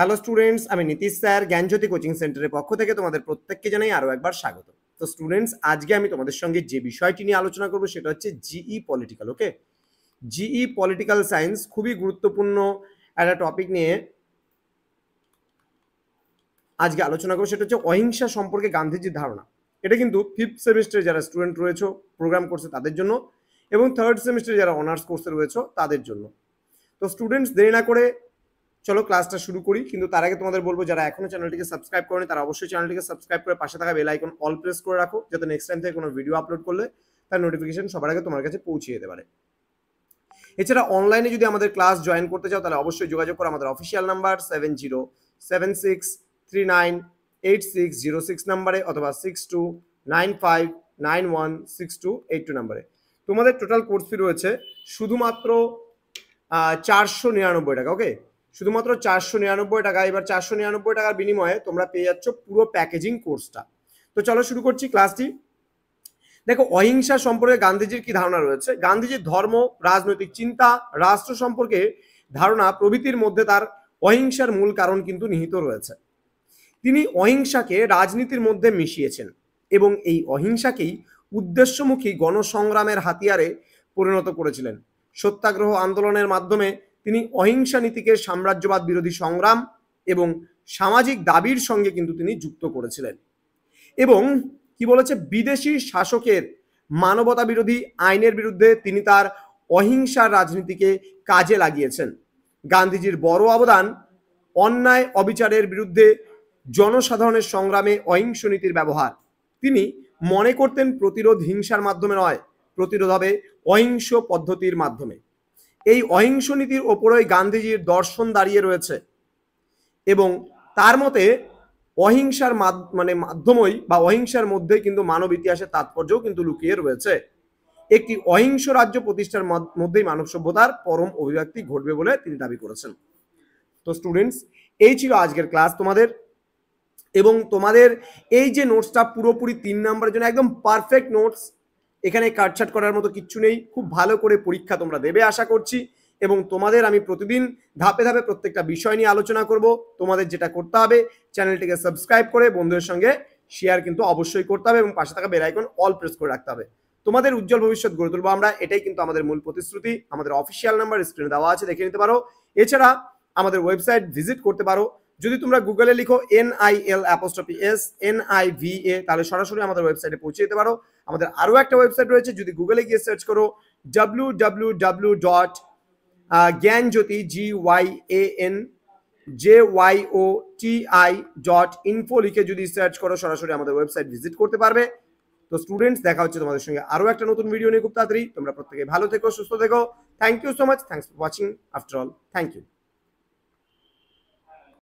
Hello students, আমি Nitish sir জ্ঞানজ্যোতি coaching সেন্টারের পক্ষ থেকে তোমাদের প্রত্যেককে জানাই আরও একবার স্বাগত। তো স্টুডেন্টস, আজকে আমি তোমাদের সঙ্গে যে বিষয়টি নিয়ে আলোচনা করব সেটা হচ্ছে জিই পলিটিক্যাল। ওকে, জিই পলিটিক্যাল সায়েন্স খুবই গুরুত্বপূর্ণ একটা টপিক নিয়ে আজকে আলোচনা করবো। সেটা হচ্ছে অহিংসা সম্পর্কে গান্ধীজির ধারণা। এটা কিন্তু ফিফথ সেমিস্টারে যারা স্টুডেন্ট রয়েছে প্রোগ্রাম কোর্সে তাদের জন্য, এবং থার্ড সেমিস্টারে যারা অনার্স কোর্সে রয়েছে তাদের জন্য। তো স্টুডেন্টস, দেরি না করে চলো ক্লাসটা শুরু করি। কিন্তু তার আগে তোমাদের বলবো, যারা এখনো চ্যানেলটিকে সাবস্ক্রাইব করেনি তারা অবশ্যই চ্যানেলটিকে সাবস্ক্রাইব করে পাশে থাকা বেল আইকন অল প্রেস করে রাখো, যাতে নেক্সট টাইম থেকে কোনো ভিডিও আপলোড করলে তার নোটিফিকেশন সবার আগে তোমার কাছে পৌঁছে যেতে পারে। এছাড়া অনলাইনে যদি আমাদের ক্লাস জয়েন করতে চাও তাহলে অবশ্যই যোগাযোগ করো আমাদের অফিসিয়াল নাম্বার 7076398606 নাম্বারে, অথবা 6295916282 নাম্বারে। তোমাদের টোটাল কোর্স ফি রয়েছে শুধুমাত্র 499 টাকা। ওকে, শুধুমাত্র 499 টাকা। এবার 499 টাকার বিনিময়ে তোমরা পেয়ে যাচ্ছ পুরো প্যাকেজিং কোর্সটা। তো চলো শুরু করছি ক্লাসটি। দেখো, অহিংসা সম্পর্কে গান্ধীজির কি ধারণা রয়েছে। গান্ধীজির ধর্ম, রাজনৈতিক চিন্তা, রাষ্ট্র সম্পর্কে ধারণা প্রভৃতির মধ্যে তার অহিংসার মূল কারণ কিন্তু নিহিত রয়েছে। তিনি অহিংসাকে রাজনীতির মধ্যে মিশিয়েছেন এবং এই অহিংসাকেই উদ্দেশ্যমুখী গণসংগ্রামের হাতিয়ারে পরিণত করেছিলেন। সত্যাগ্রহ আন্দোলনের মাধ্যমে তিনি অহিংসা নীতিকে সাম্রাজ্যবাদ বিরোধী সংগ্রাম এবং সামাজিক দাবির সঙ্গে কিন্তু তিনি যুক্ত করেছিলেন। এবং কি বলেছে, বিদেশি শাসকের মানবতা বিরোধী আইনের বিরুদ্ধে তিনি তার অহিংসার রাজনীতিকে কাজে লাগিয়েছেন। গান্ধীজির বড় অবদান অন্যায় অবিচারের বিরুদ্ধে জনসাধারণের সংগ্রামে অহিংস নীতির ব্যবহার। তিনি মনে করতেন প্রতিরোধ হিংসার মাধ্যমে নয়, প্রতিরোধ হবে অহিংস পদ্ধতির মাধ্যমে। এই অহিংস নীতির ওপরই গান্ধীজির দর্শন দাঁড়িয়ে রয়েছে এবং তার মতে অহিংসার মাধ্যমই বা অহিংসার মধ্যে কিন্তু মানব ইতিহাসের তাৎপর্যও কিন্তু লুকিয়ে রয়েছে। একটি অহিংস রাজ্য প্রতিষ্ঠার মধ্যেই মানব সভ্যতার পরম অভিব্যক্তি ঘটবে বলে তিনি দাবি করেছেন। তো স্টুডেন্টস, এই ছিল আজকের ক্লাস তোমাদের, এবং তোমাদের এই যে নোটসটা পুরোপুরি 3 নম্বরের জন্য একদম পারফেক্ট নোটস। এখানে কাটছাট করার মতো কিচ্ছু নেই। খুব ভালো করে পরীক্ষা তোমরা দেবে আশা করছি, এবং তোমাদের আমি প্রতিদিন ধাপে ধাপে প্রত্যেকটা বিষয় নিয়ে আলোচনা করব। তোমাদের যেটা করতে হবে, চ্যানেলটিকে সাবস্ক্রাইব করে বন্ধুদের সঙ্গে শেয়ার কিন্তু অবশ্যই করতে হবে, এবং পাশে থাকা বেল আইকন অল প্রেস করে রাখতে হবে। তোমাদের উজ্জ্বল ভবিষ্যৎ গড়ে তুলবো আমরা, এটাই কিন্তু আমাদের মূল প্রতিশ্রুতি। আমাদের অফিসিয়াল নাম্বার স্ক্রিনে দেওয়া আছে, দেখে নিতে পারো। এছাড়া আমাদের ওয়েবসাইট ভিজিট করতে পারো। যদি তোমরা গুগলে লিখো NIL_S NIVA, তাহলে সরাসরি আমাদের ওয়েবসাইটে পৌঁছে যেতে পারো। আমাদের আরও একটা ওয়েবসাইট রয়েছে, যদি গুগলে গিয়ে সার্চ করো www.gyanjyoti GYANJYOTI.info লিখে যদি সার্চ করো সরাসরি আমাদের ওয়েবসাইট ভিজিট করতে পারবে। তো স্টুডেন্টস, দেখা হচ্ছে তোমাদের সঙ্গে আরও একটা নতুন ভিডিও নিয়ে খুব তাড়াতাড়ি। তোমরা প্রত্যেকে ভালো থেকো, সুস্থ থেকো। Thank you so much. Thanks for watching after all. Thank you.